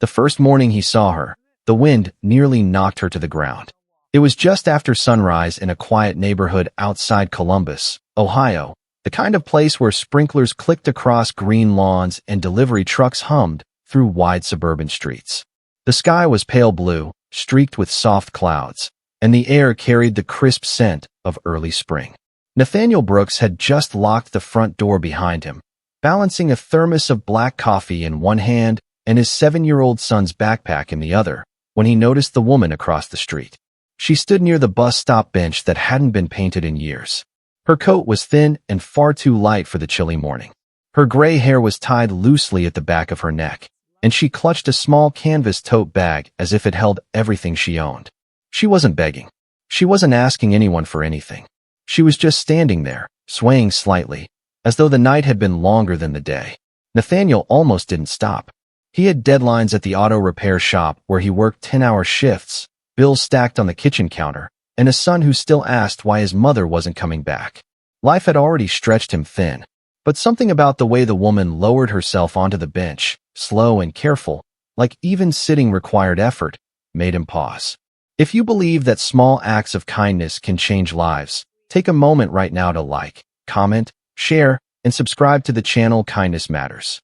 The first morning he saw her, the wind nearly knocked her to the ground. It was just after sunrise in a quiet neighborhood outside Columbus, Ohio, the kind of place where sprinklers clicked across green lawns and delivery trucks hummed through wide suburban streets. The sky was pale blue, streaked with soft clouds, and the air carried the crisp scent of early spring. Nathaniel Brooks had just locked the front door behind him, balancing a thermos of black coffee in one hand and his 7-year-old son's backpack in the other, when he noticed the woman across the street. She stood near the bus stop bench that hadn't been painted in years. Her coat was thin and far too light for the chilly morning. Her gray hair was tied loosely at the back of her neck, and she clutched a small canvas tote bag as if it held everything she owned. She wasn't begging. She wasn't asking anyone for anything. She was just standing there, swaying slightly, as though the night had been longer than the day. Nathaniel almost didn't stop. He had deadlines at the auto repair shop where he worked 10-hour shifts, bills stacked on the kitchen counter, and a son who still asked why his mother wasn't coming back. Life had already stretched him thin, but something about the way the woman lowered herself onto the bench, slow and careful, like even sitting required effort, made him pause. If you believe that small acts of kindness can change lives, take a moment right now to like, comment, share, and subscribe to the channel Kindness Matters.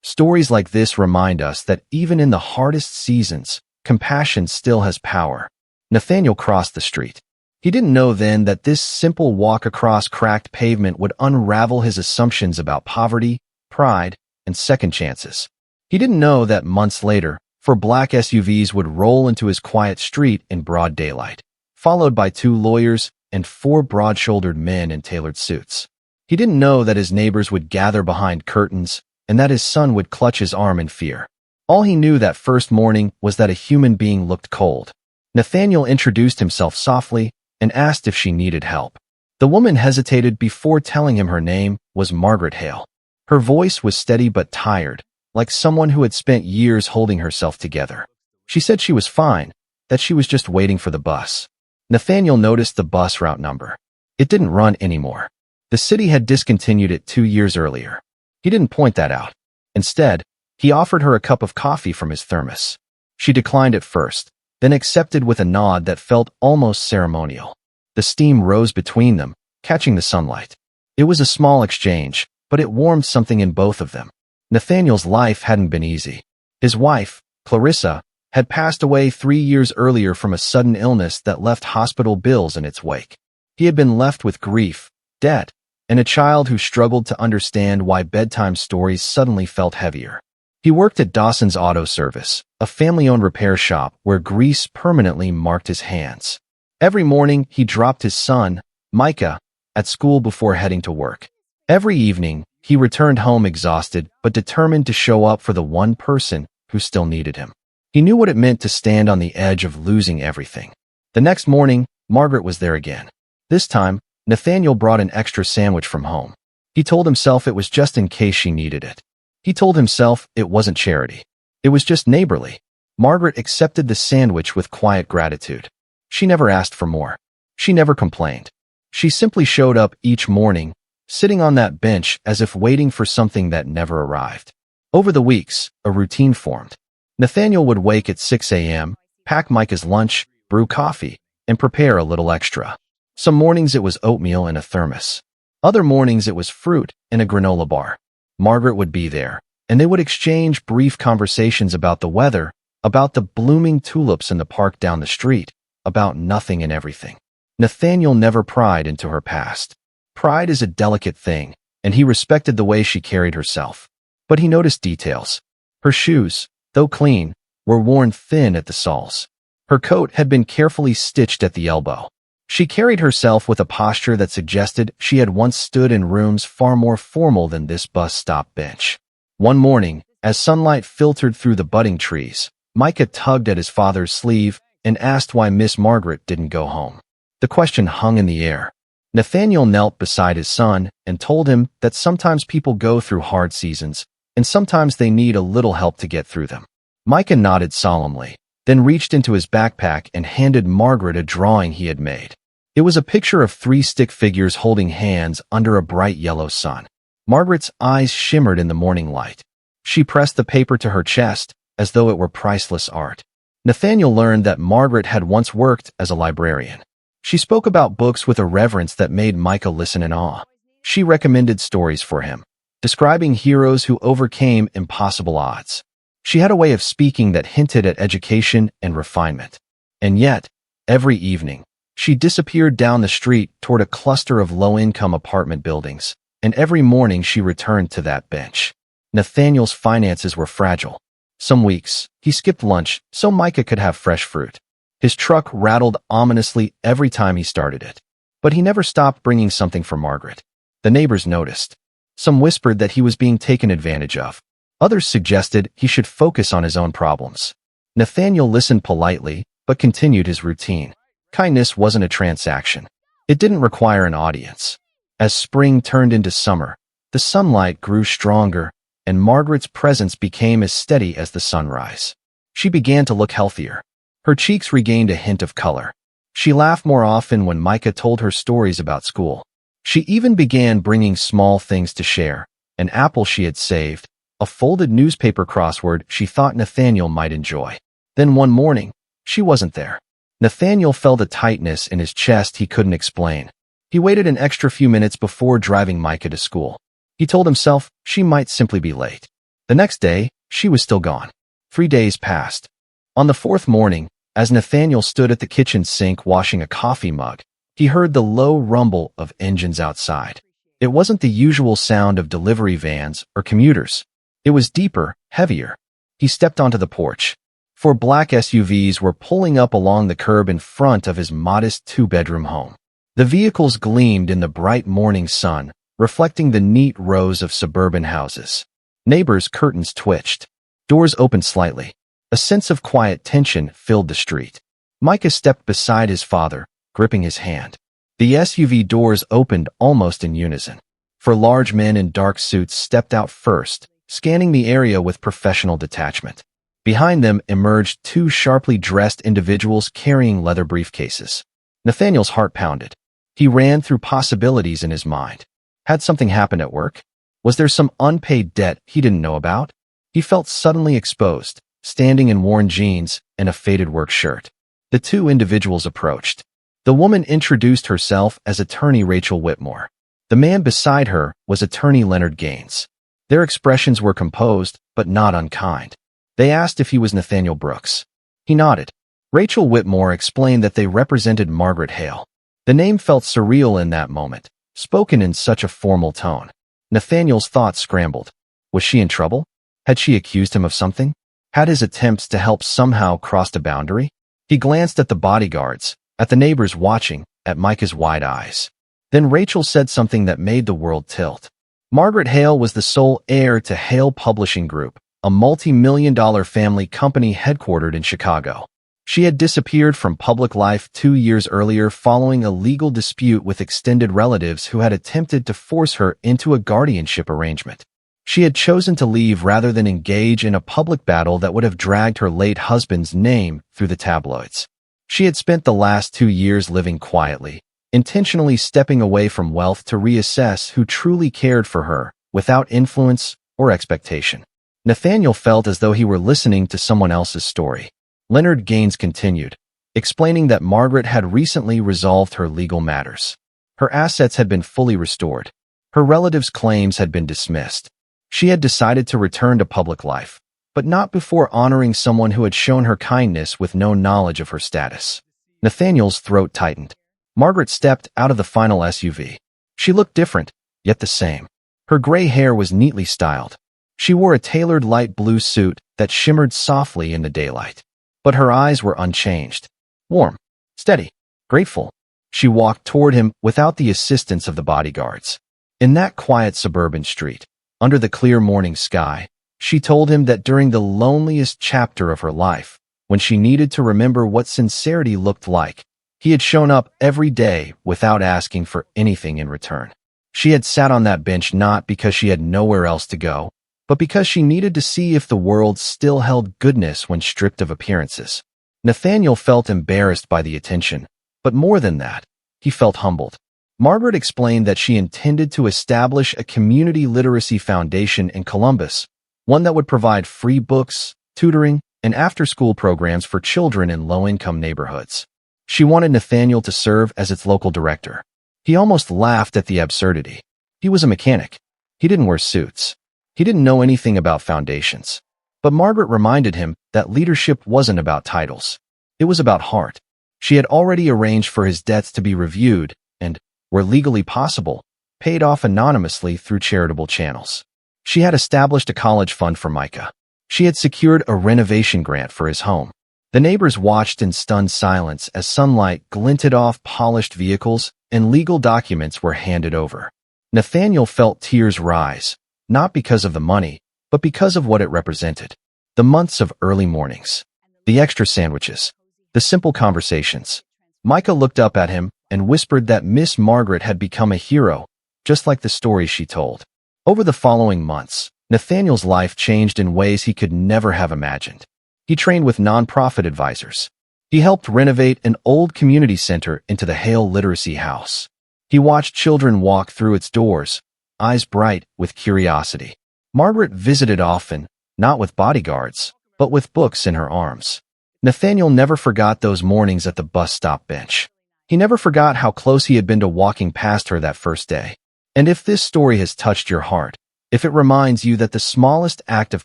Stories like this remind us that even in the hardest seasons, compassion still has power. Nathaniel crossed the street. He didn't know then that this simple walk across cracked pavement would unravel his assumptions about poverty, pride, and second chances. He didn't know that months later, 4 black SUVs would roll into his quiet street in broad daylight, followed by 2 lawyers and 4 broad-shouldered men in tailored suits. He didn't know that his neighbors would gather behind curtains and that his son would clutch his arm in fear. All he knew that first morning was that a human being looked cold. Nathaniel introduced himself softly and asked if she needed help. The woman hesitated before telling him her name was Margaret Hale. Her voice was steady but tired, like someone who had spent years holding herself together. She said she was fine, that she was just waiting for the bus. Nathaniel noticed the bus route number. It didn't run anymore. The city had discontinued it 2 years earlier. He didn't point that out. Instead, he offered her a cup of coffee from his thermos. She declined at first, then accepted with a nod that felt almost ceremonial. The steam rose between them, catching the sunlight. It was a small exchange, but it warmed something in both of them. Nathaniel's life hadn't been easy. His wife, Clarissa, had passed away 3 years earlier from a sudden illness that left hospital bills in its wake. He had been left with grief, debt, and a child who struggled to understand why bedtime stories suddenly felt heavier. He worked at Dawson's Auto Service, a family-owned repair shop where grease permanently marked his hands. Every morning, he dropped his son, Micah, at school before heading to work. Every evening, he returned home exhausted but determined to show up for the one person who still needed him. He knew what it meant to stand on the edge of losing everything. The next morning, Margaret was there again. This time, Nathaniel brought an extra sandwich from home. He told himself it was just in case she needed it. He told himself it wasn't charity. It was just neighborly. Margaret accepted the sandwich with quiet gratitude. She never asked for more. She never complained. She simply showed up each morning, sitting on that bench as if waiting for something that never arrived. Over the weeks, a routine formed. Nathaniel would wake at 6 a.m., pack Micah's lunch, brew coffee, and prepare a little extra. Some mornings it was oatmeal in a thermos. Other mornings it was fruit in a granola bar. Margaret would be there, and they would exchange brief conversations about the weather, about the blooming tulips in the park down the street, about nothing and everything. Nathaniel never pried into her past. Pride is a delicate thing, and he respected the way she carried herself. But he noticed details. Her shoes, though clean, were worn thin at the soles. Her coat had been carefully stitched at the elbow. She carried herself with a posture that suggested she had once stood in rooms far more formal than this bus stop bench. One morning, as sunlight filtered through the budding trees, Micah tugged at his father's sleeve and asked why Miss Margaret didn't go home. The question hung in the air. Nathaniel knelt beside his son and told him that sometimes people go through hard seasons, and sometimes they need a little help to get through them. Micah nodded solemnly, then reached into his backpack and handed Margaret a drawing he had made. It was a picture of 3 stick figures holding hands under a bright yellow sun. Margaret's eyes shimmered in the morning light. She pressed the paper to her chest, as though it were priceless art. Nathaniel learned that Margaret had once worked as a librarian. She spoke about books with a reverence that made Micah listen in awe. She recommended stories for him, describing heroes who overcame impossible odds. She had a way of speaking that hinted at education and refinement. And yet, every evening, she disappeared down the street toward a cluster of low-income apartment buildings, and every morning she returned to that bench. Nathaniel's finances were fragile. Some weeks, he skipped lunch so Micah could have fresh fruit. His truck rattled ominously every time he started it. But he never stopped bringing something for Margaret. The neighbors noticed. Some whispered that he was being taken advantage of. Others suggested he should focus on his own problems. Nathaniel listened politely, but continued his routine. Kindness wasn't a transaction. It didn't require an audience. As spring turned into summer, the sunlight grew stronger, and Margaret's presence became as steady as the sunrise. She began to look healthier. Her cheeks regained a hint of color. She laughed more often when Micah told her stories about school. She even began bringing small things to share, an apple she had saved, a folded newspaper crossword she thought Nathaniel might enjoy. Then one morning, she wasn't there. Nathaniel felt a tightness in his chest he couldn't explain. He waited an extra few minutes before driving Micah to school. He told himself she might simply be late. The next day, she was still gone. 3 days passed. On the fourth morning, as Nathaniel stood at the kitchen sink washing a coffee mug, he heard the low rumble of engines outside. It wasn't the usual sound of delivery vans or commuters. It was deeper, heavier. He stepped onto the porch. 4 black SUVs were pulling up along the curb in front of his modest 2-bedroom home. The vehicles gleamed in the bright morning sun, reflecting the neat rows of suburban houses. Neighbors' curtains twitched. Doors opened slightly. A sense of quiet tension filled the street. Micah stepped beside his father, gripping his hand. The SUV doors opened almost in unison. 4 large men in dark suits stepped out first, scanning the area with professional detachment. Behind them emerged 2 sharply dressed individuals carrying leather briefcases. Nathaniel's heart pounded. He ran through possibilities in his mind. Had something happened at work? Was there some unpaid debt he didn't know about? He felt suddenly exposed, standing in worn jeans and a faded work shirt. The 2 individuals approached. The woman introduced herself as attorney Rachel Whitmore. The man beside her was attorney Leonard Gaines. Their expressions were composed, but not unkind. They asked if he was Nathaniel Brooks. He nodded. Rachel Whitmore explained that they represented Margaret Hale. The name felt surreal in that moment, spoken in such a formal tone. Nathaniel's thoughts scrambled. Was she in trouble? Had she accused him of something? Had his attempts to help somehow crossed a boundary? He glanced at the bodyguards, at the neighbors watching, at Micah's wide eyes. Then Rachel said something that made the world tilt. Margaret Hale was the sole heir to Hale Publishing Group, a multi-million-dollar family company headquartered in Chicago. She had disappeared from public life 2 years earlier following a legal dispute with extended relatives who had attempted to force her into a guardianship arrangement. She had chosen to leave rather than engage in a public battle that would have dragged her late husband's name through the tabloids. She had spent the last 2 years living quietly, intentionally stepping away from wealth to reassess who truly cared for her, without influence or expectation. Nathaniel felt as though he were listening to someone else's story. Leonard Gaines continued, explaining that Margaret had recently resolved her legal matters. Her assets had been fully restored. Her relatives' claims had been dismissed. She had decided to return to public life, but not before honoring someone who had shown her kindness with no knowledge of her status. Nathaniel's throat tightened. Margaret stepped out of the final SUV. She looked different, yet the same. Her gray hair was neatly styled. She wore a tailored light blue suit that shimmered softly in the daylight. But her eyes were unchanged. Warm, steady, grateful. She walked toward him without the assistance of the bodyguards. In that quiet suburban street, under the clear morning sky, she told him that during the loneliest chapter of her life, when she needed to remember what sincerity looked like, he had shown up every day without asking for anything in return. She had sat on that bench not because she had nowhere else to go, but because she needed to see if the world still held goodness when stripped of appearances. Nathaniel felt embarrassed by the attention, but more than that, he felt humbled. Margaret explained that she intended to establish a community literacy foundation in Columbus, one that would provide free books, tutoring, and after-school programs for children in low-income neighborhoods. She wanted Nathaniel to serve as its local director. He almost laughed at the absurdity. He was a mechanic. He didn't wear suits. He didn't know anything about foundations. But Margaret reminded him that leadership wasn't about titles. It was about heart. She had already arranged for his debts to be reviewed and, where legally possible, paid off anonymously through charitable channels. She had established a college fund for Micah. She had secured a renovation grant for his home. The neighbors watched in stunned silence as sunlight glinted off polished vehicles and legal documents were handed over. Nathaniel felt tears rise, not because of the money, but because of what it represented. The months of early mornings, the extra sandwiches, the simple conversations. Micah looked up at him and whispered that Miss Margaret had become a hero, just like the stories she told. Over the following months, Nathaniel's life changed in ways he could never have imagined. He trained with nonprofit advisors. He helped renovate an old community center into the Hale Literacy House. He watched children walk through its doors, eyes bright with curiosity. Margaret visited often, not with bodyguards, but with books in her arms. Nathaniel never forgot those mornings at the bus stop bench. He never forgot how close he had been to walking past her that first day. And if this story has touched your heart, if it reminds you that the smallest act of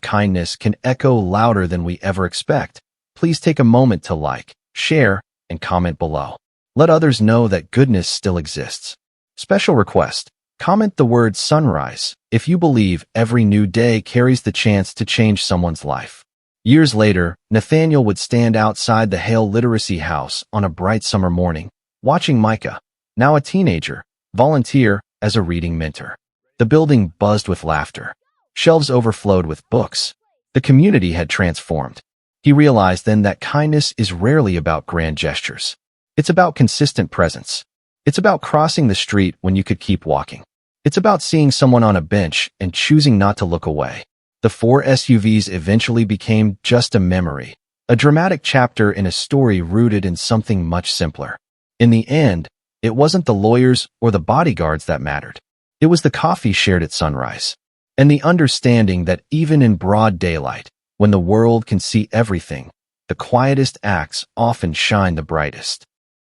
kindness can echo louder than we ever expect, please take a moment to like, share, and comment below. Let others know that goodness still exists. Special request: comment the word sunrise if you believe every new day carries the chance to change someone's life. Years later, Nathaniel would stand outside the Hale Literacy House on a bright summer morning, watching Micah, now a teenager, volunteer as a reading mentor. The building buzzed with laughter. Shelves overflowed with books. The community had transformed. He realized then that kindness is rarely about grand gestures. It's about consistent presence. It's about crossing the street when you could keep walking. It's about seeing someone on a bench and choosing not to look away. The 4 SUVs eventually became just a memory, a dramatic chapter in a story rooted in something much simpler. In the end, it wasn't the lawyers or the bodyguards that mattered. It was the coffee shared at sunrise, and the understanding that even in broad daylight, when the world can see everything, the quietest acts often shine the brightest.